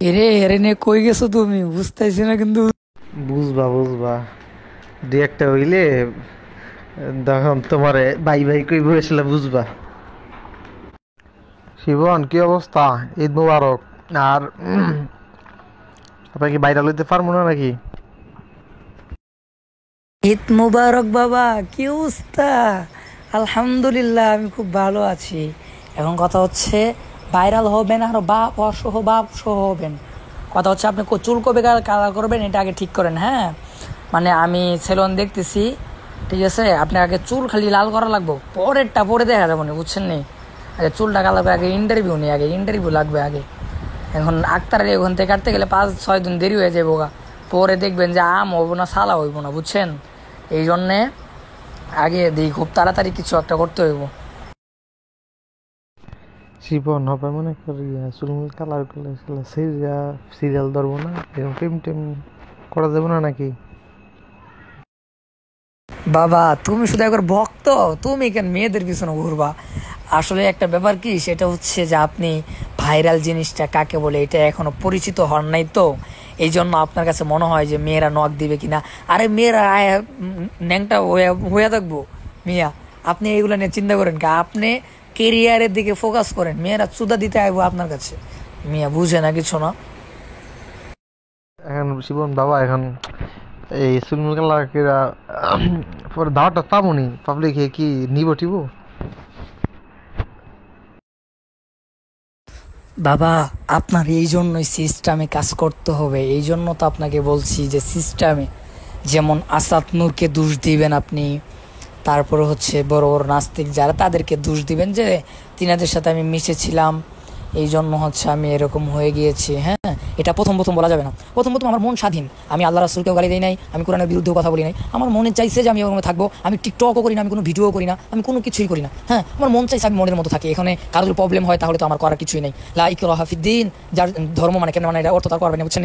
এরে এরে নে কই গেছো তুমি? বুঝতেছি না কিন্তু। বুঝবা বুঝবা, দু একটা হইলে তখন তোমারে বাই বাই কই বসলে বুঝবা। শিবন, কি অবস্থা? ঈদ মুবারক। আর আপনার কি বাইরে লইতে পারবো না নাকি? ঈদ মুবারক বাবা, কি অবস্থা? আলহামদুলিল্লাহ, আমি খুব ভালো আছি। এখন কথা হচ্ছে, ভাইরাল হবেন আর বাপ সহ হবেন। কথা হচ্ছে, আপনি চুল কবে কালার করবেন এটা আগে ঠিক করেন, হ্যাঁ? মানে আমি সেলুন দেখতেছি, ঠিক আছে? আপনি আগে চুল খালি লাল করা লাগবো, পরেরটা পরে দেখা যাবো না, বুঝছেন নি? আগে চুলটা কালার করে, আগে ইন্টারভিউ নেই, আগে ইন্টারভিউ লাগবে আগে। এখন আক্তারের ওখান থেকে কাটতে গেলে 5-6 দিন দেরি হয়ে যাবো গা। পরে দেখবেন যে আম হইব না, সালা হইব না, বুঝছেন? এই জন্যে আগে দিই, খুব তাড়াতাড়ি কিছু একটা করতে হইব। শিবন হবে মনে করি চুলমুল কালার করলে সিরিয়াল ধরবো না, এরকম টেম টেম করা যাবে না নাকি? বাবা, তুমি শুধু একবার ভক্ত, তুমি কেন মেয়েদের পিছনে ঘুরবা? আসলে একটা ব্যাপার কি, সেটা হচ্ছে যে আপনি ভাইরাল জিনিসটা কাকে বলে এটা এখনো পরিচিত হন নাই তো। এই জন্য আপনার কাছে মনে হয় যে মেয়েরা নক দিবে কিনা। আরে মেয়েরা ন্যাংটা হয়ে থাকবো মিয়া। আপনি এইগুলো নিয়ে চিন্তা করেন কি? আপনি কেরিয়ারের দিকে ফোকাস করেন, মেয়েরা চুদা দিতে আইবো আপনার কাছে। মিয়া বুঝে না কিছু না। এখন শিবন বাবা, এখন এই চুলমুল কালার কেরা পরে দাওয়াটা পাবনি, পাবলিক কি নিব টিব? বাবা, আপনার এই জন্যই সিস্টেমে কাজ করতে হবে। এই জন্য তো আপনাকে বলছি যে সিস্টেমে, যেমন আসাদ নূরকে দোষ দিবেন আপনি। তারপরে হচ্ছে বড় বড় নাস্তিক যারা, তাদেরকে দোষ দিবেন যে তিনাদের সাথে আমি মিশেছিলাম, এই জন্য হচ্ছে আমি এরকম হয়ে গিয়েছি। হ্যাঁ, এটা প্রথম প্রথম বলা যাবে না। প্রথম প্রথম আমার মন স্বাধীন, আমি আল্লাহ রাসূলকেও গালি দিই নাই, আমি কোরআনের বিরুদ্ধেও কথা বলি নাই। আমার মনে চাইছে যে আমি এরকম থাকবো। আমি টিকটকও করি না, আমি কোনো ভিডিও করি না, আমি কোনো কিছুই করি না। হ্যাঁ, আমার মন চাইছে আমি মনের মতো থাকি। এখানে কারোর প্রবলেম হয় তাহলে তো আমার করার কিছুই নেই। লা ইকরাহা ফিদ্দিন, যার ধর্ম মানে কেন মানে এটা অর্থ তার করবে না, বুঝছেন?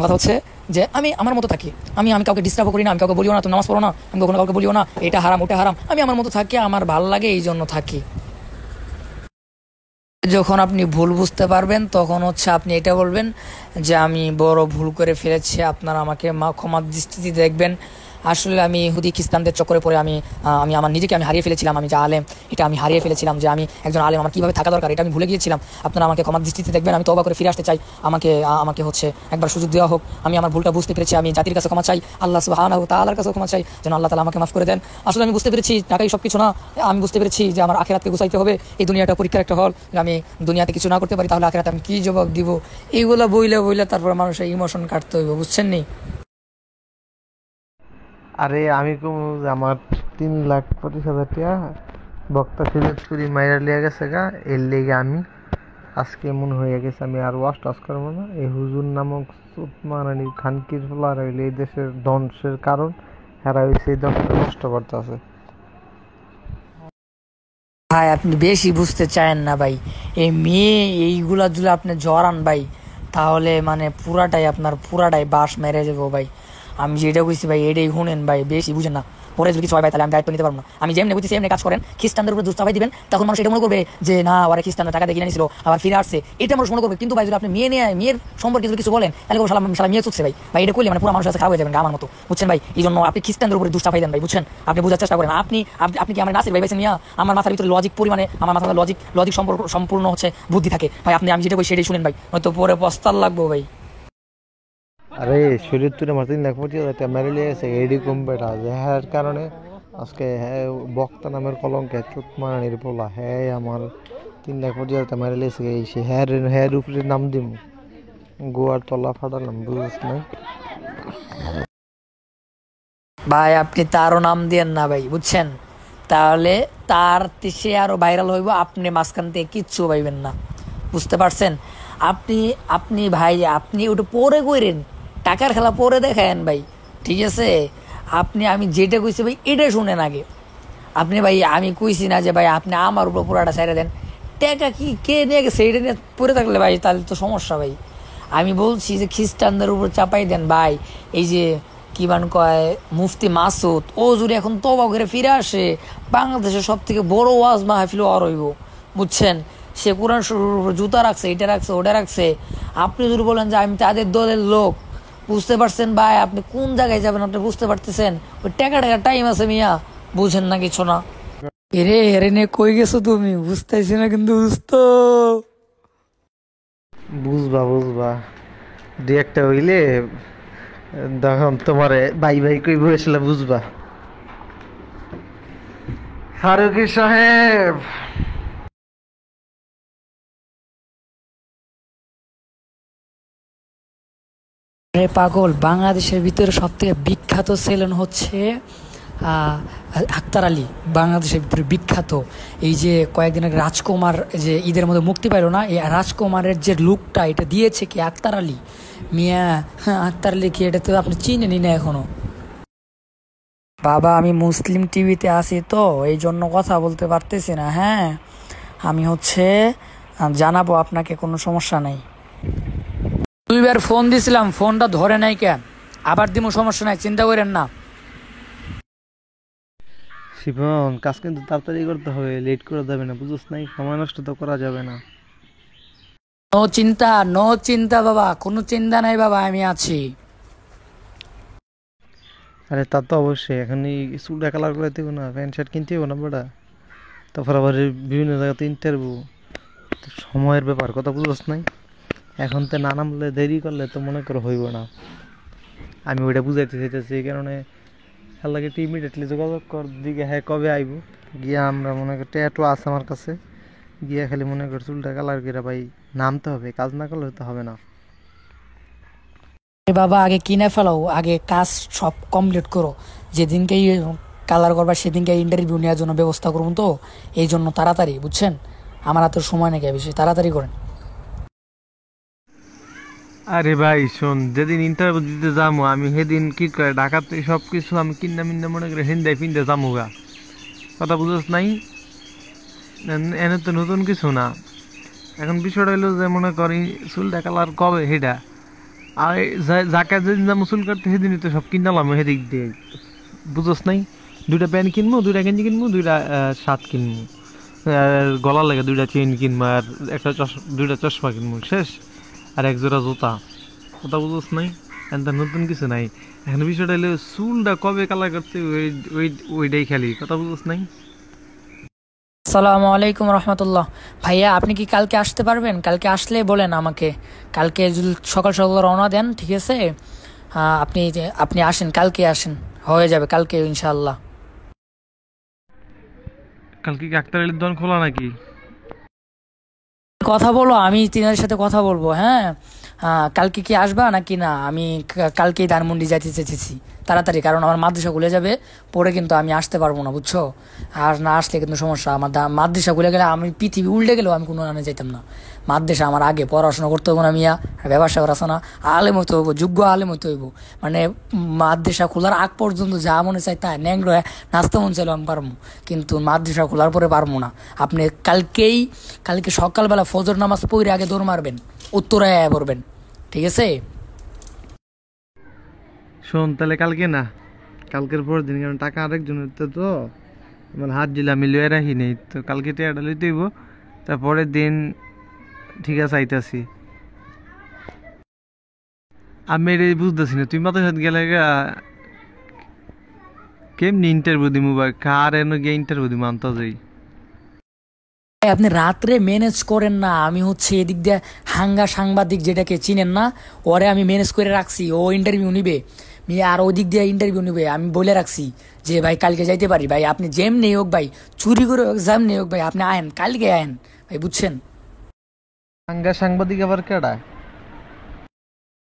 কথা হচ্ছে যে আমি আমার মতো থাকি। আমি কাউকে ডিস্টার্ব করি না, আমি কাউকে বলিও না তুমি নামাজ পড়ো না, আমি কখনো কাউকে বলিও না এটা হারাম ওটা হারাম। আমি আমার মতো থাকি, আমার ভালো লাগে, এই জন্য থাকি। যখন আপনি ভুল বুঝতে পারবেন তখন হচ্ছে আপনি এটা বলবেন যে আমি বড় ভুল করে ফেলেছি, আপনারা আমাকে ক্ষমার দৃষ্টিতে দেখবেন। আসলে আমি ইহুদি খ্রিস্টানদের চক্করে পড়ে আমি আমার নিজেকে আমি হারিয়ে ফেলেছিলাম। আমি যে আলেম, এটা আমি হারিয়ে ফেলেছিলাম, যে আমি একজন আলেম আমার কীভাবে থাকা দরকার এটা আমি ভুলে গিয়েছিলাম। আপনারা আমাকে ক্ষমার দৃষ্টিতে দেখবেন, আমি তওবা করে ফিরে আসতে চাই। আমাকে হচ্ছে একবার সুযোগ দেওয়া হোক। আমি আমার ভুলটা বুঝতে পেরেছি, আমি জাতির কাছে ক্ষমা চাই, আল্লাহ সুবহানাহু ওয়া তাআলার কাছে ক্ষমা চাই, যেন আল্লাহ তাআলা আমাকে মাফ করে দেন। আসলে আমি বুঝতে পেরেছি টাকাই সব কিছু না। আমি বুঝতে পেরেছি যে আমার আখিরাতকে গুছাইতে হবে। এই দুনিয়াটা পরীক্ষার একটা হল। আমি দুনিয়াতে কিছু না করতে পারি তাহলে আখিরাতে আমি কি জবাব দিব? এইগুলা বইলে বইলে তারপর মানুষের ইমোশন কাটতে হইব, বুঝছেন নি? আরে আমি কম, আমার 3,25,000 টাকা বক্তা সিলেক্ট করি মাইরা লিয়া গেছে গা, এর লেগে আমি আজকে মনে হয়ে গেছে আমি আর ওয়াশ টাশ করবো না। এই হুজুর নামক সুতমারানি খানকির ফলার হইলে এই দেশের ধ্বংসের কারণ। হেরা হয়েছে এই দেশটা নষ্ট করতেছে। ভাই, আপনি বেশি বুঝতে চায়েন না ভাই। এই মেয়ে এইগুলা যদি আপনি জড়ান ভাই, তাহলে মানে পুরাটাই বাস মেরে যাবো ভাই। আমি যেটা কইছি ভাই এটাই শুনেন ভাই, বেশি বুঝেন না। পরে যদি কিছু হয় ভাই তাহলে আমি দায়িত্ব নিতে পারবো না। আমি যেমনি বুঝছি সেমনি কাজ করেন, খ্রিস্টানদের উপরে দুষ্টাপাই দিবেন, তখন মানুষ এটা মনে করবে যে না, ওরা খ্রিস্টানরা টাকা দিয়ে কিনে নিয়েছিল আবার ফিরে আসছে, এটা মানুষ মনে করবে। কিন্তু ভাই যদি আপনি মেয়ের সম্পর্কে যদি কিছু বলেন তাহলে সালাম সালাম মেয়ে চুকছে ভাই। ভাই এটা করলে মানে পুরো মানুষের কাছে খারাপ হয়ে যাবেন আমার মতো, বুঝছেন ভাই? এই জন্য আপনি খ্রিস্টানদের উপরে দুষ্টাপাই দেন ভাই, বুঝছেন? আপনি বোঝার চেষ্টা করেন। আপনি কি আমার নাসির ভাই বেছে নিয়ে আমার মাথার ভিতরে লজিক পরিমাণে, আমার মাথার লজিক সম্পূর্ণ হচ্ছে বুদ্ধি থাকে ভাই। আমি যেটা কই সেটাই শুনেন ভাই, হয়তো পরে পস্তার লাগবো ভাই। আরে শরীর তুলে আমার 3,25,000 টাকা মেরে লিয়ে গেছে এডি কম্পিউটার যে হ্যার কারণে আজকে হ্যাঁ বক্তা নামের কলঙ্কে চুতমারানির পোলা হ্যাঁ আমার 3,25,000 টাকা মেরে লিয়েছে। এই সে হ্যার উপরে নাম দিম, গোয়ার তলা ফাটালাম, বুঝিস না? ভাই আপনি তারও নাম দিয়েন না ভাই, বুঝছেন? তাহলে তার সে আরো ভাইরাল হইব, আপনি মাঝখান থেকে কিচ্ছু পাইবেন না, বুঝতে পারছেন? আপনি আপনি ভাই আপনি ওটা পরে কইরেন, টাকার খেলা পরে দেখায়েন ভাই, ঠিক আছে? আমি যেটা কইছি ভাই এটা শুনেন আগে। আপনি ভাই, আমি কইছি না যে ভাই আপনি আমার উপর পুরাটা ছেড়ে দেন। টাকা কি কে নিয়ে গেছে এটা নিয়ে পড়ে থাকলে ভাই তাহলে তো সমস্যা ভাই। আমি বলছি যে খ্রিস্টানদের উপর চাপাই দেন ভাই। এই যে কি বান কয় মুফতি মাসুদ, ও যদি এখন তওবা করে ফিরে আসে, বাংলাদেশের সব থেকে বড় ওয়াজ মাহফিল আর হইব, বুঝছেন? সে কোরআন শরীফের উপর জুতা রাখছে, এটা রাখছে ওটা রাখছে। আপনি যদি বলেন যে আমি তাদের দলের লোক, বুঝতে পারছেন ভাই? আপনি কোন জায়গায় যাবেন আপনি বুঝতে পারতেছেন? ওই টাকা টাইম আছে মিয়া, বুঝেন না কিছু না। এরে এরে নিয়ে কই গেছো তুমি? বুঝতেছি না কিন্তু বুঝতো। বুঝবা বুঝবা, দু একটা হইলে তখন তোমারে বাই বাই কই বসলে বুঝবা। ফারুকি সাহেব, আরে পাগল, বাংলাদেশের ভিতরে সব থেকে বিখ্যাত সেলুন হচ্ছে আহ, আক্তার আলী। বাংলাদেশের ভিতরে বিখ্যাত। এই যে কয়েকদিন আগে রাজকুমার যে ঈদের মধ্যে মুক্তি পাইলো না, এই রাজকুমারের যে লুকটা এটা দিয়েছে কি আক্তার আলী মিয়া। হ্যাঁ, আক্তার আলী কি, এটা তো আপনি চিনেনি না এখনো। বাবা আমি মুসলিম টিভিতে আছি তো এই জন্য কথা বলতে পারতেছি না। হ্যাঁ, আমি হচ্ছে জানাবো আপনাকে, কোনো সমস্যা নাই। 2বার ফোন দিছিলাম, ফোনটা ধরে নাই কেন? আবার দিমু, সমস্যা নাই, চিন্তা করেন না। শিবন কাজ কিন্তু তাড়াতাড়ি করতে হবে, লেট করা যাবে না, বুঝছ নাই? সময় নষ্ট তো করা যাবে না। নো চিন্তা, নো চিন্তা বাবা, কোনো চিন্তা নাই বাবা, আমি আছি। আরে তা তো অবশ্যই, এখন এই চুলটা কালার করে দেবো না, প্যান্ট শার্ট কিনতে হবো না বেটা। তারপর আবার এই বিভিন্ন জায়গাতে ইন্টারভিউ, সময়ের ব্যাপার, কথা বুঝছ নাই? এখন তো না নামলে দেরি করলে তো মনে করো হইব না। আমি ওইটা বুঝাইতে চাইতেছি, এই কারণে লাগে ইমিডিয়েটলি যোগাযোগ কর দিকে, হ্যাঁ কবে আইব। গিয়া আমরা মনে করি ট্যাটু আছে আমার কাছে, গিয়া খালি মনে কর চুলটা কালার করে ভাই নামতে হবে, কাজ না করলে তো হবে না। এ বাবা আগে কিনে ফেলাও, আগে কাজ সব কমপ্লিট করো। যেদিনকে কালার করবা সেদিনকে ইন্টারভিউ নেওয়ার জন্য ব্যবস্থা করুন, তো এই জন্য তাড়াতাড়ি, বুঝছেন? আমার হাতে সময় নাকি বেশি, তাড়াতাড়ি করেন। আরে ভাই শোন, যেদিন ইন্টারভিউ দিতে যাবো আমি সেদিন কি করে ঢাকাতে সব কিছু আমি কিনা মিন্না মনে করে হিন্দায় ফিন্দে যাবো গা, কথা বুঝছ নাই? এনে তো নতুন কিছু না। এখন বিষয়টা হইলো যে মনে করি চুলটা কালার কবে সেটা, আর যাকে যেদিন যাবো চুল কাটতে সেদিনই তো সব কিনালাম সেদিক দিয়ে, বুঝছ নাই? দুইটা প্যান্ট কিনবো, দুইটা গেঞ্জি কিনবো, দুইটা শার্ট কিনবো, আর গলার লাগে দুইটা চেইন কিনবো, আর একটা দুইটা চশমা কিনবো, শেষ। আর এক জোড়া জুতা, কথা বুঝছ নাই? এনটা নতুন কিছু নাই। এখন বিষয়টা হলো চুলটা কবে কালার করতে ওইটাই খালি, কথা বুঝছ নাই? আসসালামু আলাইকুম রহমতুল্লাহ। ভাইয়া আপনি কি কালকে আসতে পারবেন? কালকে আসলে বলেন আমাকে। কালকে যদি সকাল সকাল রওনা দেন, ঠিক আছে? আপনি আপনি আসেন, কালকে আসেন, হয়ে যাবে কালকে ইনশাআল্লাহ। কালকে কি আক্তার আলীর দোকান খোলা নাকি? কথা বলো, আমি তিনাদের সাথে কথা বলবো। হ্যাঁ, কালকে কি আসবা নাকি না? আমি কালকেই ধানমন্ডি যাইতে চেয়েছি তাড়াতাড়ি, কারণ আমার মাদ্রাসা খুলে যাবে, পরে কিন্তু আমি আসতে পারবো না, বুঝছো? আর না আসলে কিন্তু সমস্যা। আমার মাদ্রাসা খুলে গেলে আমি পৃথিবী উল্টে গেলেও আমি কোনো আনে যাইতাম না। মাদ্রাসা আমার আগে, পড়াশোনা করতে হবো না মিয়া, ব্যবসা করা আছে না, আলেম হইতে হইব, যোগ্য আলেম হইতে হইব। মানে মাদ্রাসা খোলার আগ পর্যন্ত যা মনে চাই তাই ন্যাংরা নাচতে মন চাইলেও আমি পারবো, কিন্তু মাদ্রাসা খোলার পরে পারবো না। আপনি কালকে সকালবেলা ফজর নামাজ পড়ে আগে দৌড় মারবেন, উত্তরায় পড়বেন, ঠিক আছে? শোন তাহলে কালকে না, কালকের পর দিন, কারণ টাকা আরেকজনের তো আমার হাত দিলে আমি লয়ে রাখি নেই, তো কালকে টাকাটা লইতে হইব। তারপরের দিন ঠিক আছে আইতাছি। আমি এটা বুঝতেছি না, তুই মাথার সাথে গেলে কেমনি ইন্টারভিউ দিমু বা কার এনে গিয়ে ইন্টারভিউ দিমু আনতে যাই? ভাই, আপনি রাত্রে ম্যানেজ করেন না। আমি হচ্ছে এদিক দিয়ে হাঙ্গা সাংবাদিক যেটাকে চিনেন না, ওরে আমি ম্যানেজ করে রাখছি, ও ইন্টারভিউ নিবে আর ওদিক দিয়ে ইন্টারভিউ নিবে। আমি বলে রাখছি যে ভাই কালকে যাইতে পারি ভাই, আপনি যেমনি হোক ভাই, চুরি করে হোক যেমনি হোক ভাই, আপনি আয়েন, কালকে আয়েন ভাই, বুঝছেন? সাংগা সাংবাদিক আবার কেডা?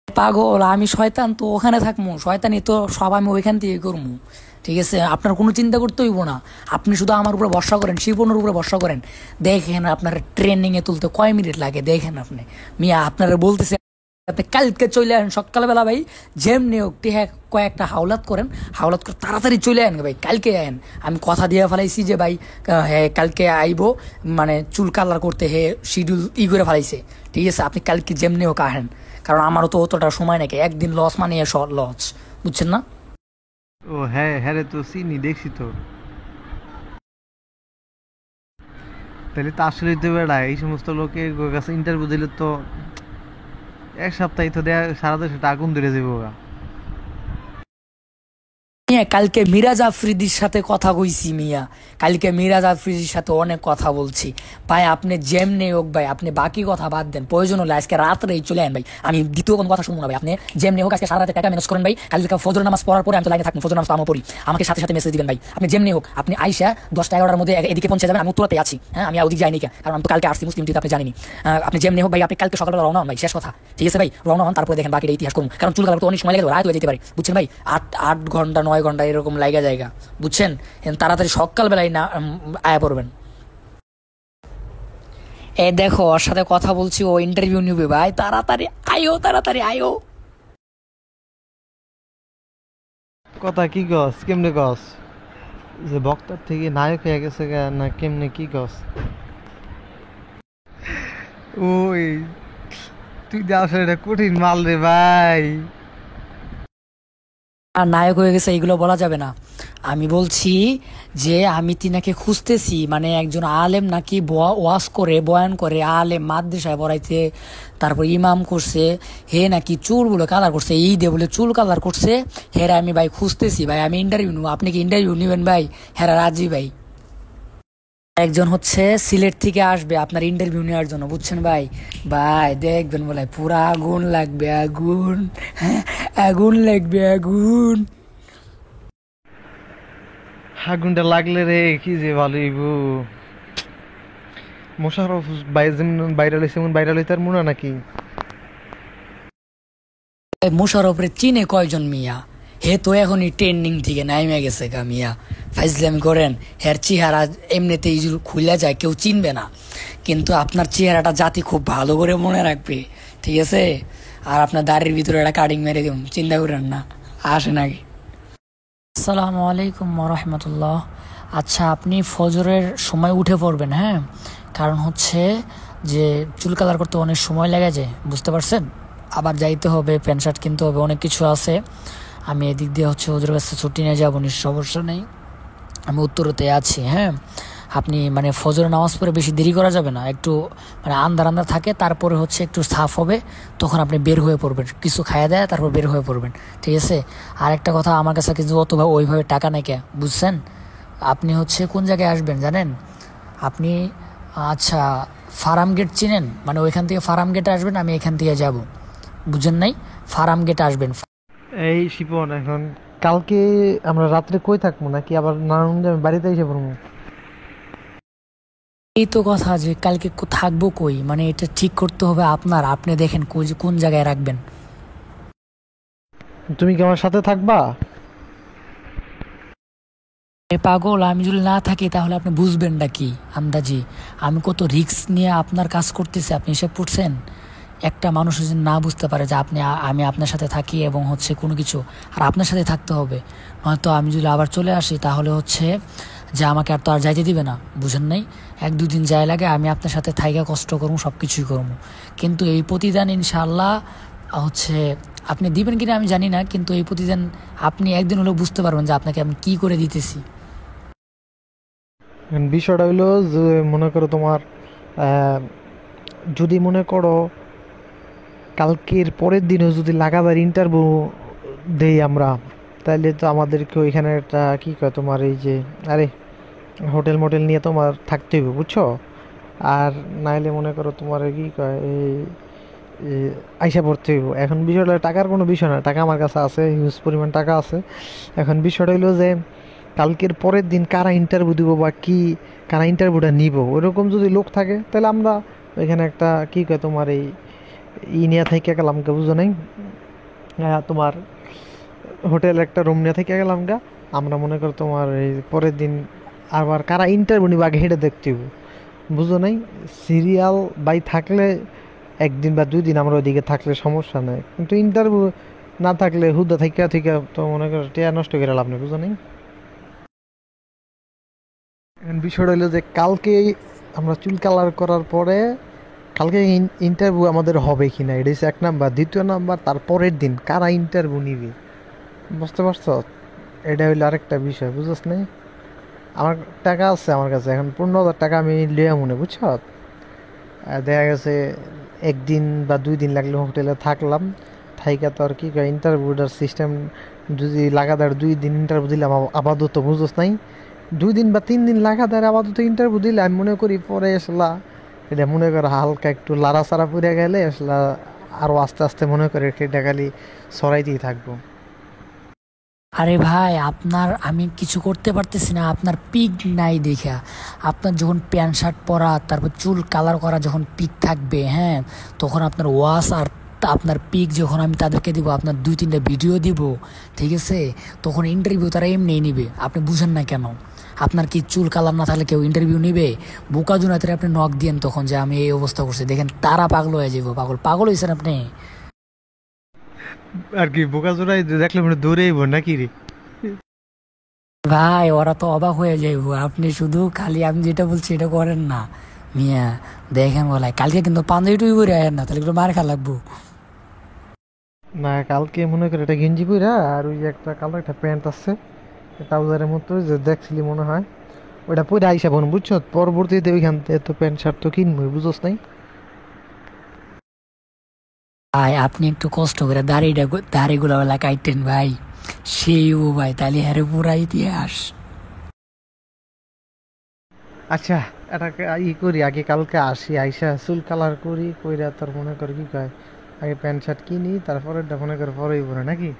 পাগল, আমি শয়তান তো ওখানে থাকবো, শয়তানি তো সব আমি ওইখান থেকে করবো, ঠিক আছে? আপনার কোনো চিন্তা করতে হইব না। আপনি শুধু আমার উপরে ভরসা করেন, শিপনের উপরে ভরসা করেন। দেখেন আপনার ট্রেনিংয়ে তুলতে কয় মিনিট লাগে, দেখেন আপনি মিয়া। আপনারা বলতেছে আপনি কালকে চলে আসেন সকালবেলা ভাই, যেমনি হোক কয়েকটা হাওলাত করেন, হাওলাত করে তাড়াতাড়ি চলে আসেন ভাই, কালকে আয়েন। আমি কথা দিয়ে ফেলাইছি যে ভাই হ্যাঁ কালকে আইবো, মানে চুল কালার করতে হে শিডিউল করে ফেলাইছে, ঠিক আছে? আপনি কালকে যেমনি হোক আহেন, কারণ আমারও তো অতটা সময় নাকি, একদিন লস মানে লস, বুঝছেন না? ও হ্যাঁ হ্যাঁ রে, তো চিনি, দেখছি তো। তাহলে তো আসলেই তো বেড়া এই সমস্ত লোকের কাছে ইন্টারভিউ দিলে তো এক সপ্তাহে তো দেয়া সারা দেশে আগুন ধরে যাবো গা। মিয়া কালকে মিরাজ আফ্রিদির সাথে কথা কইছি মিয়া, কালকে মিরাজ আফ্রিদির সাথে অনেক কথা বলছি ভাই। আপনি যেমনি হোক ভাই, আপনি বাকি কথা বাদ দেন, প্রয়োজন হলে আজকে রাত্রেই চলে আন ভাই, আমি দ্বিতীয় কোনো কথা শুনবো না ভাই। আপনি যেমনি হোক আজকে সারা রাতে টাকা ম্যানেজ করেন ভাই, কালকে ফজর নামাজ পড়ার পরে আমি তো লাইনে থাকবো, ফজর নামাজ তো আমও পড়ি, আমাকে সাথে সাথে মেসেজ দিবেন ভাই। আপনি যেমনি হোক আপনি আইসা 10টা 11টার মধ্যে এদিকে পৌঁছে যাবেন, আমি উত্তরাতে আছি, হ্যাঁ আমি ওদিকে যাইনি কে, কারণ আমি তো কালকে আসছি মুসলিম টিতে, আপনি জানিনি। আপনি যেমনি হোক ভাই, আপনি কালকে সকালে রওনা হন ভাই, শেষ কথা, ঠিক আছে ভাই? রওনা হন, তারপরে দেখেন বাকিটা ইতিহাস করুন, কারণ চুল কালার তো অনেক সময় লেগে যাবে, রাত হয়ে যেতে পারে, বুঝছেন ভাই? 8 ঘন্টা 9 ঘন্টা এরকম লাগা জায়গা, বুঝছেন? তাড়াতাড়ি সকালবেলায় না আয়া পড়বেন। এ দেখো ওর সাথে কথা বলছি, ও ইন্টারভিউ নিবে ভাই, তাড়াতাড়ি আয়ো, তাড়াতাড়ি আয়ো। কথা কি গস, কেমনে গস? যে বক্তার থেকে নায়ক হয়ে গেছে গা, না কেমনে কি গস? ওই তুই যে আসলে এটা কঠিন মাল রে ভাই। আর নায়ক হয়ে গেছে এইগুলো বলা যাবে না। আমি বলছি যে আমি তিনাকে খুঁজতেছি, মানে একজন আলেম নাকি ওয়াজ করে, বয়ান করে, আলেম মাদ্রাসায় পড়াইতে, তারপর ইমাম করছে, হে নাকি চুলগুলো কালার করছে, এই দিয়ে বলে চুল কালার করছে, হেরা আমি ভাই খুঁজতেছি ভাই, আমি ইন্টারভিউ নেবো, আপনি কি ইন্টারভিউ নেবেন ভাই? হেরা রাজি ভাই। একজন হচ্ছে সিলেট থেকে আসবে আপনার ইন্টারভিউ নেওয়ার জন্য, বুঝছেন ভাই? ভাই দেখবেন বলে পুরা আগুন লাগবে, আগুন, হ্যাঁ আগুন লাগবে, আগুন। আগুনটা লাগলে রে কি যে ভালো হইব। মোশাররফ ভাই যেমন ভাইরাল হয়েছে এমন ভাইরাল হইতে আর মনে নাকি? মোশাররফরে চিনে কয়জন মিয়া? হে তো এখনই ট্রেন্ডিং থেকে নাইমে গেছে গা মিয়া, ফাইজলামি করেন। হের চেহারা এমনিতেই খুলে যায়, কেউ চিনবে না, কিন্তু আপনার চেহারাটা জাতি খুব ভালো করে মনে রাখবে, ঠিক আছে? আর আপনার দাড়ির ভিতরে একটা কাটিং মেরে দেব, চিন্তা করেন না। আসে নাকি? আসসালামু আলাইকুম রহমতুল্লাহ। আচ্ছা আপনি ফজরের সময় উঠে পড়বেন, হ্যাঁ? কারণ হচ্ছে যে চুল কালার করতে অনেক সময় লেগে যায়, বুঝতে পারছেন? আবার যাইতে হবে, প্যান্ট শার্ট কিনতে হবে, অনেক কিছু আছে। আমি এদিক দিয়ে হচ্ছে ওদের কাছে ছুটি নিয়ে যাবো, সমস্যা নেই, আমি উত্তরতে আছি, হ্যাঁ? আপনি মানে ফজরের নামাজ পড়ে বেশি দেরি করা যাবে না, একটু মানে আন্ধার আন্ধার থাকে, তারপরে হচ্ছে একটু সাফ হবে, তখন আপনি বের হয়ে পড়বেন, কিছু খাইয়ে দেয় তারপর বের হয়ে পড়বেন, ঠিক আছে? আর একটা কথা, আমার কাছে কিন্তু ওইভাবে টাকা নেই কে, বুঝছেন? আপনি হচ্ছে কোন জায়গায় আসবেন জানেন? আপনি আচ্ছা ফার্ম গেট চিনেন? মানে ওইখান থেকে ফার্ম গেটে আসবেন, আমি এখান থেকে যাব, বুঝেন নাই? ফার্ম গেটে আসবেন। এই শিপন এখন কালকে আমরা রাত্রে কই থাকবো, নাকি আবার নারায়ণগঞ্জে বাড়িতে এসে পড়বো? এই তো কথা, যে কালকে থাকবো কই, মানে এটা ঠিক করতে হবে আপনার, আপনি দেখেন কোন জায়গায় রাখবেন। তুমি কি আমার সাথে থাকবা? এ পাগল, আমি যদি না থাকি তাহলে আপনি বুঝবেন না কি আন্দাজি? আমি কত রিস্ক নিয়ে আপনার কাজ করতেছি, আপনি হিসাব করছেন? একটা মানুষ যদি না বুঝতে পারে যে আমি আপনার সাথে থাকি এবং হচ্ছে কোনো কিছু, আর আপনার সাথে থাকতে হবে, নয়তো আমি যদি আবার চলে আসি তাহলে হচ্ছে যে আমাকে আর তো আর যাইতে দিবে না, বুঝেন নাই? 1-2 দিন যাই লাগে, আমি আপনার সাথে থাইকা কষ্ট করবো, সব কিছুই করবো, কিন্তু এই প্রতিদান ইনশাআল্লাহ হচ্ছে আপনি দিবেন কিনা আমি জানি না, কিন্তু এই প্রতিদান আপনি একদিন হলেও বুঝতে পারবেন যে আপনাকে আমি কি করে দিতেছি। এখন বিষয়টা হইলো যে মনে করো তোমার যদি মনে করো কালকের পরের দিনও যদি লাগাতার ইন্টারভিউ দেই আমরা, তাহলে তো আমাদেরকে ওইখানে একটা কি কয় তোমার এই যে আরে হোটেল মোটেল নিয়ে তোমার থাকতে হবে, বুঝছো? আর নাইলে মনে করো তোমার কি কয় এই আইসা পড়তে হইব। এখন বিষয়টা টাকার কোনো বিষয় না, টাকা আমার কাছে আছে, হিউজ পরিমাণ টাকা আছে। এখন বিষয়টা হইলো যে কালকের পরের দিন কারা ইন্টারভিউ দিব বা কি, কারা ইন্টারভিউটা নিব, ওইরকম যদি লোক থাকে তাহলে আমরা ওইখানে একটা কি কয় তোমার এই নিয়ে থেকে গেলাম গা, বুঝো নাই? তোমার হোটেল একটা রুম নিয়ে থেকে গেলাম গা, আমরা মনে করো তোমার এই পরের দিন আবার কারা ইন্টারভিউ নিব আগে হেঁটে দেখতে হইব, বুঝো নাই? সিরিয়াল বাই থাকলে 1 দিন বা 2 দিন আমরা ওইদিকে থাকলে সমস্যা নাই, কিন্তু ইন্টারভিউ না থাকলে হুদা থেকে থেকে তো মনে করো টিয়া নষ্ট করে লাভ নেই, বুঝো নাই? এখন বিষয়টা হলো যে কালকে আমরা চুল কালার করার পরে কালকে ইন্টারভিউ আমাদের হবে কি না, এটা হচ্ছে 1 নাম্বার। 2য় নাম্বার, তারপরের দিন কারা ইন্টারভিউ নিবে, বুঝতে পারছো? এটা হইলো আরেকটা বিষয়, বুঝছ নাই? আমার টাকা আছে আমার কাছে, এখন 15,000 টাকা আমি লিয়া মনে, বুঝছো? দেখা গেছে একদিন বা 2 দিন লাগলে হোটেলে থাকলাম, থাইকা তো আর কি কয় ইন্টারভিউটার সিস্টেম যদি লাগাতার 2 দিন ইন্টারভিউ দিলাম আপাতত বুঝোস নাই, 2 দিন বা 3 দিন লাগাতার আপাতত ইন্টারভিউ দিলে আমি মনে করি পরে আসলা এটা মনে করো হালকা একটু লাড়াচাড়া পড়ে গেলে আসলা আরও আস্তে আস্তে মনে করে সেটা খালি সরাইতেই থাকবো। আরে ভাই, আপনার আমি কিছু করতে পারতেছি না, আপনার পিক নাই দেখা। আপনার যখন প্যান্ট শার্ট পরা, তারপর চুল কালার করা যখন পিক থাকবে, হ্যাঁ, তখন আপনার ওয়াশ আর আপনার পিক যখন আমি তাদেরকে দিব, আপনার 2-3টা ভিডিও দিব, ঠিক আছে, তখন ইন্টারভিউ তারা এমনিই নিবে। আপনি বুঝেন না কেন? আপনার কি চুল কালার না থাকলে কেউ ইন্টারভিউ নিবে? বোকা জুনাতে আপনি নক দিয়েন তখন যে আমি এই অবস্থা করছি, দেখেন তারা পাগল হয়ে যাবো। পাগল পাগল হয়েছেন আপনি। আর কি বোকা জোড়াই দেখলে মানে দৌড়েইব নাকি রে? ভাই, ওরা তো অবাক হয়ে যাইবো। আপনি শুধু খালি আমি যেটা বলছি এটা করেন না মিয়া। দেখেন বলাই কালকে কিন্তু পাঞ্জাবি টুই পরে আয়েন না, তাহলে একটু মার খা লাগবো। না, কালকে মনে করে এটা গেঞ্জি পইরা আর ওই যে একটা কালো একটা প্যান্ট আছে ট্রাউজারের মতো যে দেখছিলি মনে হয়, ওইটা পরে আইসা বোন বুঝছো, পরবর্তীতে ওইখান থেকে তো প্যান্ট শার্ট তো কিনবই, বুঝোস নাই? ভাই, আপনি একটু কষ্ট করে দাড়িগুলো বেলা কাটতেন ভাই, সেই ও ভাই, তাহলে হ্যারে পুরা ইতিহাস। আচ্ছা, এটা করি আগে, কালকে আসি আইসা চুল কালার করি, কইরা তোর মনে কর কি কয় আগে প্যান্ট শার্ট কিনি, তারপরে এটা মনে করে পরেই পরে নাকি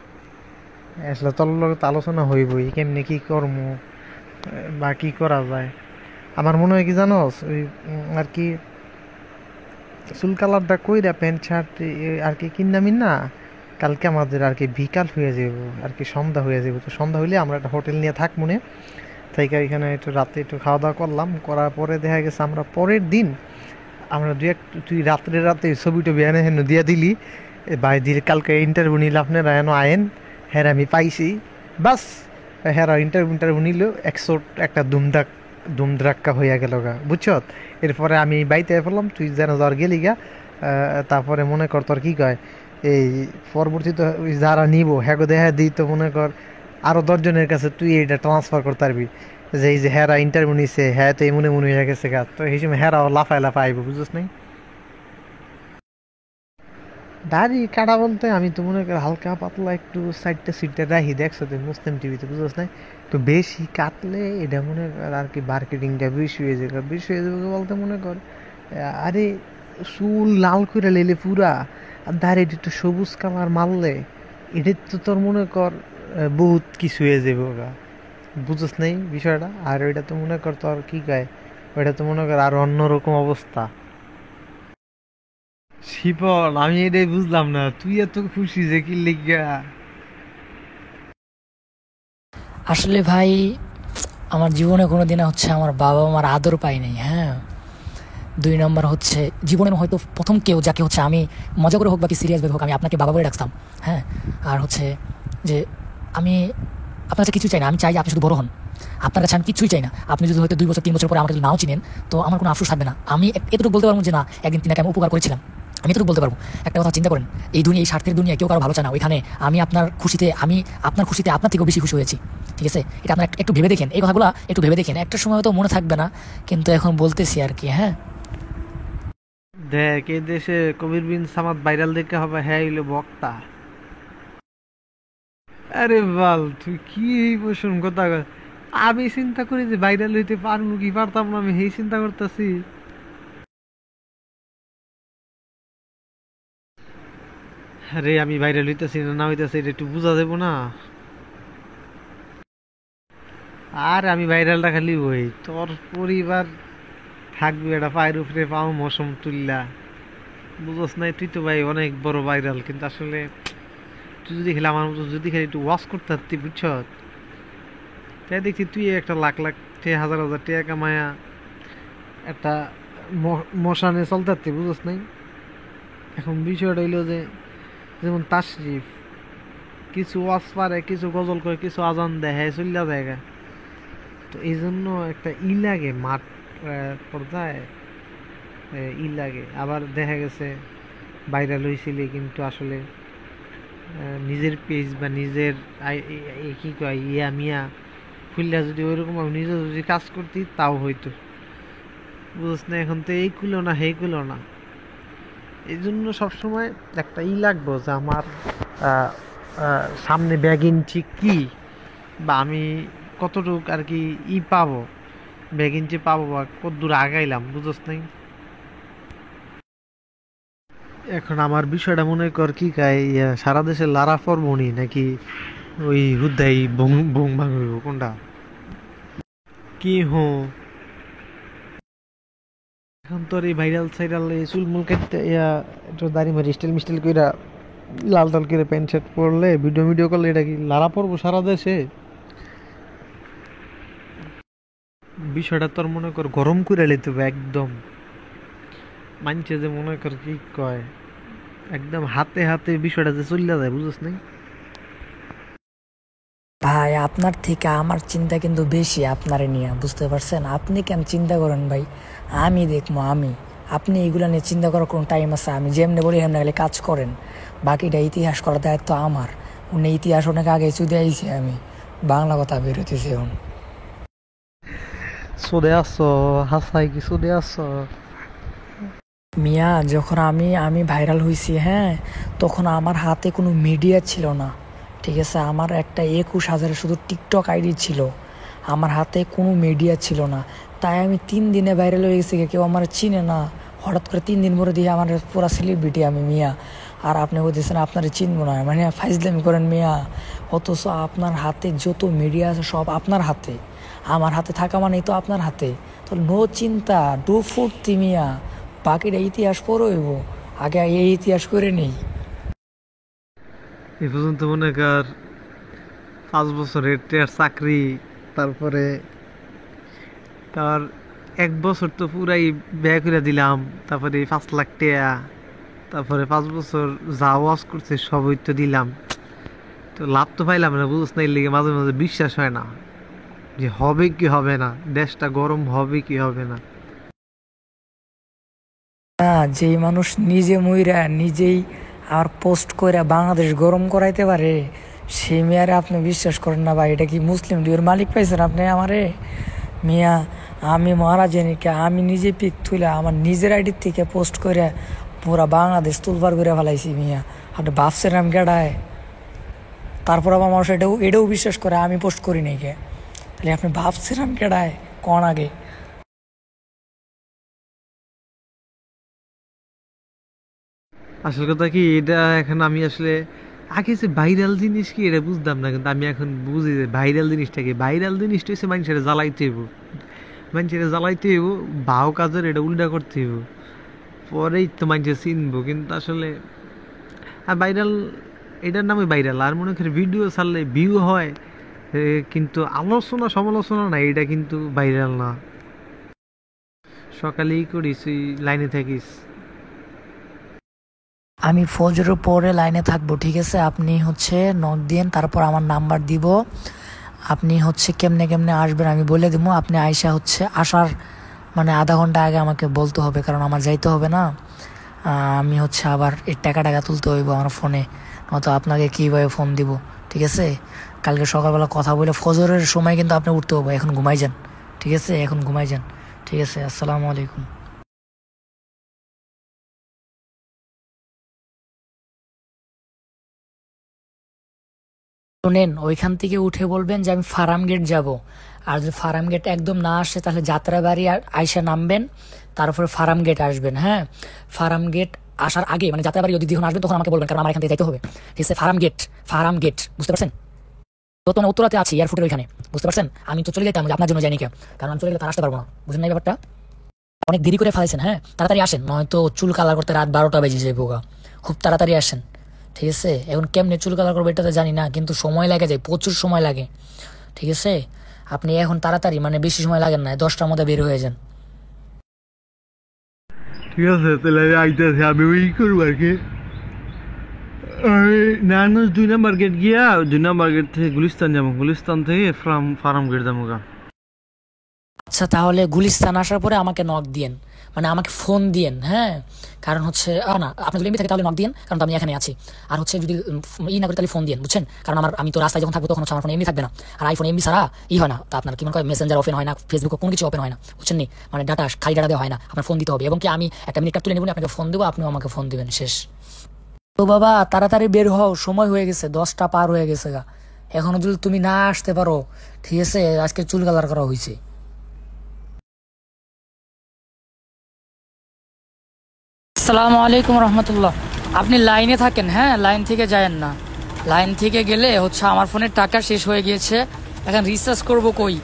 আসলে তোর লগে তো আলোচনা হইবই কেমনে কি করবো বা কি করা যায়। আমার মনে হয় কি জানোস, ওই আর কি চুল কালারটা কইরা প্যান্ট শার্ট আর কি কিনামিন না, কালকে আমাদের আর কি বিকাল হয়ে যাব, আর কি সন্ধ্যা হয়ে যাব। তো সন্ধ্যা হইলে আমরা একটা হোটেল নিয়ে থাক মনে, তাই এখানে একটু রাতে একটু খাওয়া দাওয়া করলাম, করার পরে দেখা গেছে আমরা পরের দিন আমরা তুই রাতে ছবি টবি এনে হেন দিয়া দিলি, ভাই দিলে কালকে ইন্টারভিউ নিলে আপনারা এন আয়েন, হ্যাঁ আমি পাইছি, বাস হ্যাঁ ইন্টারভিউ নিল একটা দুমদাক্কা হইয়া গেল গা, বুঝছ? এরপরে আমি বাইতে পড়লাম, তুই যেন জ্বর গেলি গা। তারপরে মনে কর তোর কি কয় এই পরবর্তীতে ওই যারা নিব হ্যাঁ দেখা দিই, তো মনে কর আরো 10 জনের কাছে তুই এটা ট্রান্সফার করতে পারবি যে এই যে হ্যাঁ ইন্টারভিউ নিছে, হ্যাঁ তো এই মনে মনে হয়ে গেছে গা, তো এই সময় হ্যাঁ লাফায় লাফায় আইব, বুঝছিস নাই? দাড়ি কাটা বলতে আমি তো মনে করি হালকা পাতলা একটু সাইডটা সিটটা রাখি, দেখছো তুই মুসলিম টিভিতে, বুঝছ না? তো বেশি কাটলে এটা মনে কর আর কি মার্কেটিংটা বেশি হয়ে যাবে, বেশি হয়ে যাবে বলতে মনে কর আরে চুল লাল করে লেলে পুরা, আর দাড়ি একটু সবুজ কালার মারলে এটা তো তোর মনে কর বহুত কিছু হয়ে যাবে ওরা, বুঝছ নাই বিষয়টা? আর ওইটা তো মনে কর তোর কি কয়, ওইটা তো মনে কর আর অন্যরকম অবস্থা। শিপন, আমি এটাই বুঝলাম না তুই এত খুশি যে কি লিগা? আসলে ভাই, আমার জীবনে কোনোদিন হচ্ছে আমার বাবা মার আদর পাই নাই, হ্যাঁ। 2 নম্বর হচ্ছে, জীবনের হয়তো প্রথম কেউ যাকে হচ্ছে আমি মজা করে হোক বা কি সিরিয়াস ভাবে হোক আমি আপনাকে বাবা বলে ডাকতাম, হ্যাঁ। আর হচ্ছে যে আমি আপনার কাছে কিছুই চাই না, আমি চাই যে আপনি শুধু বড় হন। আপনার কাছে আমি কিছুই চাই না। আপনি যদি হয়তো 2 বছর 3 বছর পরে আমাকে যদি নাও চিনেন, তো আমার কোনো আফসোস থাকবে না। আমি এতটুকু বলতে পারবো যে না, একদিন তিনাকে আমি উপকার করেছিলাম। আমি এতটুকু বলতে পারবো। একটা কথা চিন্তা করেন, এই স্বার্থের দুনিয়ায় কেউ কারো ভালো চায় না। ওইখানে আমি আপনার খুশিতে আপনার থেকেও বেশি খুশি হয়েছি, ঠিক আছে? এটা আপনার একটু ভেবে দেখেন, এই কথাগুলো একটু ভেবে দেখেন। একটা সময় হয়তো মনে থাকবে না, কিন্তু এখন বলতেছি আর কি, হ্যাঁ। দেখ এই দেশে কবির বিন সামাদ ভাইরাল দেখে হবে হ্যাঁ হইলো বক্তা। আরে বাল তুই কি এই বসুন কথা কস? আমি চিন্তা করি যে ভাইরাল হইতে পারবো কি পারতাম না, আমি সেই চিন্তা করতেছি। আরে আমি ভাইরাল হইতেছি না না হইতেছি এটা একটু বোঝা যাবো না? আর আমি ভাইরালটা খালি হই, তোর পরিবার থাকবে এটা পায়ের উপরে পাও মৌসুম তুললা, বুঝস নাই? তুই তো ভাই অনেক বড় ভাইরাল, কিন্তু আসলে তুই যদি খেলে আমার মতো যদি খালি একটু ওয়াশ করতে পারতি, বুঝছ? তাই দেখছি তুই একটা লাখ লাখ হাজার হাজার টাকা কামায়া একটা মশানে চলতে পারতি, বুঝস নাই? এখন বিষয়টা হইলো যে যেমন তাশরিফ কিছু ওয়াজ পারে, কিছু গজল করে, কিছু আজান দেয়, হ্যাঁ চল্লা জায়গা। তো এই জন্য একটা লাগে মাঠ পর্যায়ে লাগে। আবার দেখা গেছে ভাইরাল হয়েছিল কিন্তু আসলে নিজের পেজ বা নিজের কি কয় ইয়া মিয়া খুললা যদি ওইরকম নিজে যদি কাজ করতি তাও হইতো, বুঝছ না? এখন তো এই কুলো না হেই কুলো না, এই জন্য সবসময় একটা লাগবো যে আমার সামনে ব্যাগ ইঞ্চি কি, বা আমি কতটুক আর কি পাবো, ব্যাগ ইঞ্চি পাবো বা কতদূর আগাইলাম, বুঝোস নাই? এখন আমার বিষয়টা মনে কর কি সারা দেশে লারা ফরমনি নাকি ওই হুদাই বং বং ভাঙ হইব কোনটা কি এখন তোর এই ভাইরাল সাইরাল এই চুলমুল কাটতে একটু দাড়ি মারি স্টাইল মিস্টাইল কইরা লাল টাল করে প্যান্ট শার্ট পরলে ভিডিও ভিডিও করলে এটা কি লারা পড়বো সারা দেশে? বিষয়টা তোর মনে কর গরম করে লেতে হবে একদম, মানছে যে মনে কর কি কয় একদম হাতে হাতে বিষয়টা যে চলে যায়, বুঝছ নাই? ভাই আপনার থেকে আমার চিন্তা কিন্তু বেশি আপনারে নিয়ে, বুঝতে পারছেন? আপনি কেন চিন্তা করেন ভাই? আমি দেখবো আমি, আপনি এগুলো নিয়ে চিন্তা করার কোনো টাইম আছে? আমি যেমনি বলি এমনি গেলে কাজ করেন, বাকিটা ইতিহাস করার দায়িত্ব আমার। উনি ইতিহাস অনেক আগে চুদে আইছি, আমি বাংলা কথা বেরোতেছি এখন। চলে আসছো হাসাই কি চলে আসছো? মিয়া যখন আমি আমি ভাইরাল হয়েছি, হ্যাঁ, তখন আমার হাতে কোনো মিডিয়া ছিল না, ঠিক আছে? আমার একটা 21,000 শুধু টিকটক আইডি ছিল, আমার হাতে কোনো মিডিয়া ছিল না। তাই আমি 3 দিনে ভাইরাল হয়ে গেছি, কেউ আমার চিনে না। হঠাৎ করে 3 দিন পরে দিয়ে আমার পুরা সেলিব্রিটি আমি, মিয়া। আর আপনি বলতেছেন আপনারা চিনবো না, মানে ফাইজলামি করেন মিয়া। অথচ আপনার হাতে যত মিডিয়া আছে সব আপনার হাতে, আমার হাতে থাকা মানেই তো আপনার হাতে। তো নো চিন্তা, ডু ফুর্তি মিয়া, বাকিটা ইতিহাস পরে হইব, আগে এই ইতিহাস করে নেই। এ পর্যন্ত মনে কর 5 বছরের টের চাকরি, তারপরে তার 1 বছর তো পুরাই ব্যয় করে দিলাম, তারপরে 5 লাখ টাকা, তারপরে 5 বছর যা ওয়াজ করছে সবই তো দিলাম, তো লাভ তো পাইলাম না, বুঝছ না? এর লিগে মাঝে মাঝে বিশ্বাস হয় না যে হবে কি হবে না, দেশটা গরম হবে কি হবে না। যেই মানুষ নিজে মইরা নিজেই আর পোস্ট করে বাংলাদেশ গরম করাইতে পারে, সেই মেয়ারে আপনি বিশ্বাস করেন না ভাই? এটা কি মুসলিম লীগের মালিক পাইছেন আপনি আমারে? মিয়া, আমি মহারাজ জানিকে আমি নিজে পিক তুলে আমার নিজের আইডির থেকে পোস্ট করে পুরা বাংলাদেশ তুলবার করে ফেলাইছি মিয়া। আপনি ভাবছেন আমি গেডায়? তারপর আবার মানুষ এটাও এটাও বিশ্বাস করে আমি পোস্ট করি নাই কে? তাহলে আপনি ভাবছেন আমি গেডায় কন আগে? আসল কথা কি, এটা এখন আমি আসলে আগে যে ভাইরাল জিনিস কি এটা বুঝতাম না, কিন্তু আমি এখন বুঝি যে ভাইরাল জিনিসটা কি। ভাইরাল জিনিসটা হচ্ছে মানুষের জ্বালাইতে হইব, মানুষের জ্বালাইতে হইব, ভাও কাজের এটা উল্টা করতে হইব, পরেই তো মানুষের চিনবো। কিন্তু আসলে আর ভাইরাল এটার নামে ভাইরাল, আর মনে করি ভিডিও ছাড়লে ভিউ হয়, কিন্তু আলোচনা সমালোচনা না, এটা কিন্তু ভাইরাল না। সকালেই করিস, তুই লাইনে থাকিস। আমি ফজরের পরে লাইনে থাকবো, ঠিক আছে? আপনি হচ্ছে নক দিন, তারপর আমার নাম্বার দিব। আপনি হচ্ছে কেমনে কেমনে আসবেন আমি বলে দিব, আপনি আইসা হচ্ছে আসার মানে আধা ঘন্টা আগে আমাকে বলতে হবে, কারণ আমার যাইতে হবে না। আমি হচ্ছে আবার এই টাকা টাকা তুলতে হইব আমার ফোনে, নয়তো আপনাকে কীভাবে ফোন দিব, ঠিক আছে? কালকে সকালবেলা কথা বলে ফজরের সময় কিন্তু আপনি উঠতে হবে। এখন ঘুমাই যান, ঠিক আছে? এখন ঘুমাই যান, ঠিক আছে? আসসালামু আলাইকুম। শোনেন, ওইখান থেকে উঠে বলবেন যে আমি ফার্ম গেট যাব। আর যদি ফার্ম গেট একদম না আসে তাহলে যাত্রাবাড়ি আইসা নামবেন, তারপরে ফার্ম গেট আসবেন, হ্যাঁ? ফার্ম গেট আসার আগে মানে যাত্রাবাড়ি যদি যখন আসবেন তখন আমাকে বলবেন, কারণ আমার এখান থেকে যাইতে হবে, ঠিক আছে? ফার্ম গেট, বুঝতে পারছেন? তো না উত্তরাতে আছি এয়ারপোর্টের ওইখানে, বুঝতে পারছেন? আমি তো চলে যেতাম যে আপনার জন্য যাইনি কে, কারণ আমি চলে গেলে তার আসতে পারবো না, বুঝেন না ব্যাপারটা? অনেক দেরি করে ফেলাইছেন, হ্যাঁ? তাড়াতাড়ি আসেন, নয়তো চুল কালার করতে রাত 12টা বেজে যাবে বোকা। খুব তাড়াতাড়ি আসেন, ঠিক আছে? এখন কেমনে চুল কালার করবো এটা তো জানি না, কিন্তু সময় লাগে যায়, প্রচুর সময় লাগে, ঠিক আছে? আপনি এখন তাড়াতাড়ি মানে বেশি সময় লাগেন না, 10টার মধ্যে বের হয়ে যান। ঠিক আছে, তাহলে আমি আইতেছি, আমি ওই করবো আর কি। নারায়ণগঞ্জ 2 নম্বর গেট গিয়া 2 নম্বর গেট থেকে গুলিস্তান যাবো, গুলিস্তান থেকে ফার্ম গেট যাবো গা। আচ্ছা তাহলে গুলিস্তান আসার পরে আমাকে নক দিয়েন, মানে আমাকে ফোন দিয়েন, হ্যাঁ। কারণ হচ্ছে না, আপনার যদি এমনি থাকে তাহলে নক দিয়েন, কারণ তো আমি এখানে আছি। আর হচ্ছে যদি ই না করি তাহলে ফোন দিয়েন, বুঝছেন? কারণ আমি তো রাস্তায় যখন থাকবো তখন হচ্ছে আমার ফোন এমনি থাকবে না। আর আইফোন এমনি ছাড়া হয় না, তা আপনার কি মনে হয় মেসেঞ্জার ওপেন হয় না, ফেসবুক কোনো কিছু ওপেন হয় না, বুঝছেন নি? মানে ডাটা খালি ডাটা দেওয়া হয় না, আপনার ফোন দিতে হবে। এবং কি আমি একটা মিনিট তুলে নেব, আপনাকে ফোন দেবো, আপনিও আমাকে ফোন দিবেন, শেষ। তো বাবা তাড়াতাড়ি বের হও, সময় হয়ে গেছে, 10টা পার হয়ে গেছে গা। এখনো যদি তুমি না আসতে পারো, ঠিক আছে, আজকে চুল কালার করা হয়েছে। আসসালামু আলাইকুম রহমতুল্লাহ। আপনি লাইনে থাকেন, হ্যাঁ, লাইন থেকে যায়েন না। লাইন থেকে গেলে হচ্ছে আমার ফোনের টাকা শেষ হয়ে গিয়েছে, এখন রিচার্জ করব কই?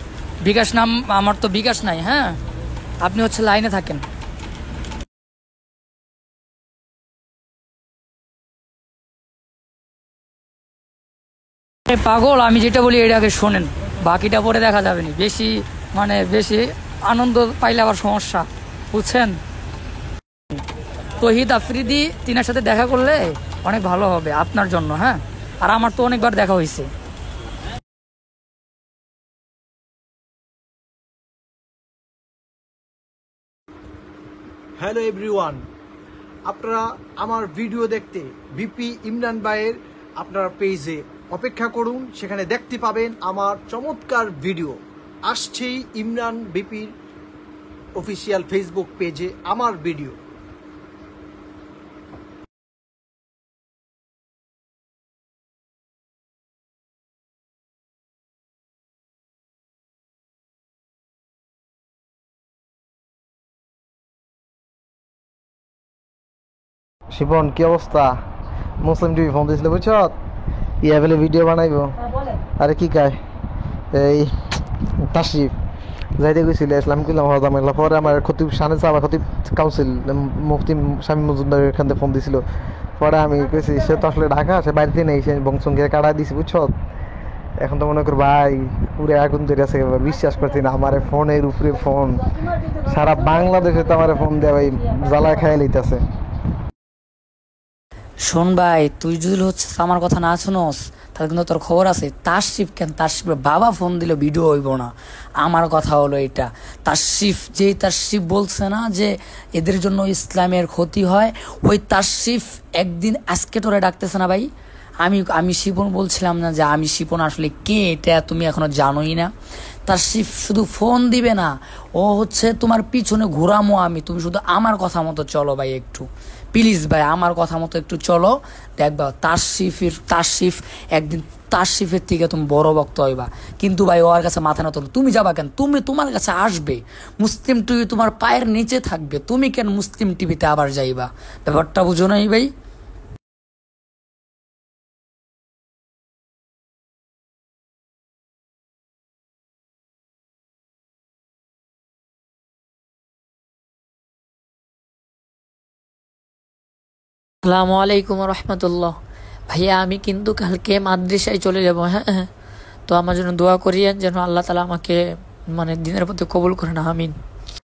বিকাশ নাম, আমার তো বিকাশ নাই, হ্যাঁ। আপনি হচ্ছে লাইনে থাকেন। পাগল, আমি যেটা বলি এটা আগে শোনেন, বাকিটা পরে দেখা যাবে না। বেশি মানে বেশি আনন্দ পাইলে আবার সমস্যা, বুঝছেন? তহিদ আফ্রিদি, তিনার সাথে দেখা করলে অনেক ভালো হবে আপনার জন্য, হ্যাঁ। আর আমার তো অনেকবার দেখা হয়েছে। হ্যালো এভরিওয়ান, আপনারা আমার ভিডিও দেখতে বিপি ইমরান ভাইয়ের আপনার পেজে অপেক্ষা করুন, সেখানে দেখতে পাবেন আমার চমৎকার ভিডিও। আসছেই ইমরান বিপির অফিসিয়াল ফেসবুক পেজে আমার ভিডিও। শিপন কি অবস্থা? মুসলিম টিভি ফোন দিয়েছিল বুঝছ, ইয়া বলে ভিডিও বানাইবো। আরে কি কায় এই তাশরিফ যাইতে গেছিল, ইসলাম কিলাম হজামেলা। পরে আমার খতিব শানে সাবা খতিব কাউন্সিল মুফতি স্বামী মজুমদার এখান থেকে ফোন দিছিল। পরে আমি কইছি সে তো আসলে ঢাকা, সে বাড়িতে নেই, সে বংশঙ্গের কাটা দিছি বুঝছ। এখন তো মনে কর ভাই পুরো আগুন ধরে আছে, বিশ্বাস করছি না। আমার ফোনের উপরে ফোন, সারা বাংলাদেশে তো আমার ফোন দেয় ভাই, জ্বালা খাইয়া লইতেছে। শোন ভাই, তুই যদি হচ্ছে আমার কথা না শুনোস, তাহলে কিন্তু তোর খবর আছে। তাশরিফ কেন, তাশরিফের বাবা ফোন দিলে ভিডিও হইব না। আমার কথা হলো এটা, তাশরিফ বলছে না যে এদের জন্য ইসলামের ক্ষতি হয়, ওই তাশরিফ একদিন আজকে তোরে ডাকতেছে না ভাই। আমি আমি শিপন বলছিলাম না যে আমি শিপন আসলে কে, এটা তুমি এখনো জানোই না। তাশরিফ শুধু ফোন দিবে না, ও হচ্ছে তোমার পিছনে ঘোরামো আমি, তুমি শুধু আমার কথা মতো চলো ভাই, একটু প্লিজ ভাই আমার কথা মতো একটু চলো। দেখবা তাশরিফ একদিন তাশরিফের থেকে তুমি বড় ভক্ত হইবা। কিন্তু ভাই ওর কাছে মাথা না তোলো, তুমি যাবা কেন? তুমি তোমার কাছে আসবে, মুসলিম টিভি তোমার পায়ের নিচে থাকবে, তুমি কেন মুসলিম টিভিতে আবার যাইবা? ব্যাপারটা বুঝো নাই ভাই? আসসালামু আলাইকুম রহমতুল্লাহ। ভাইয়া আমি কিন্তু কালকে মাদ্রাসায় চলে যাব, হ্যাঁ হ্যাঁ। তো আমার জন্য দোয়া করিয়েন যেন আল্লাহ তালা আমাকে মানে দিনের পথে কবুল করেন, আমিন।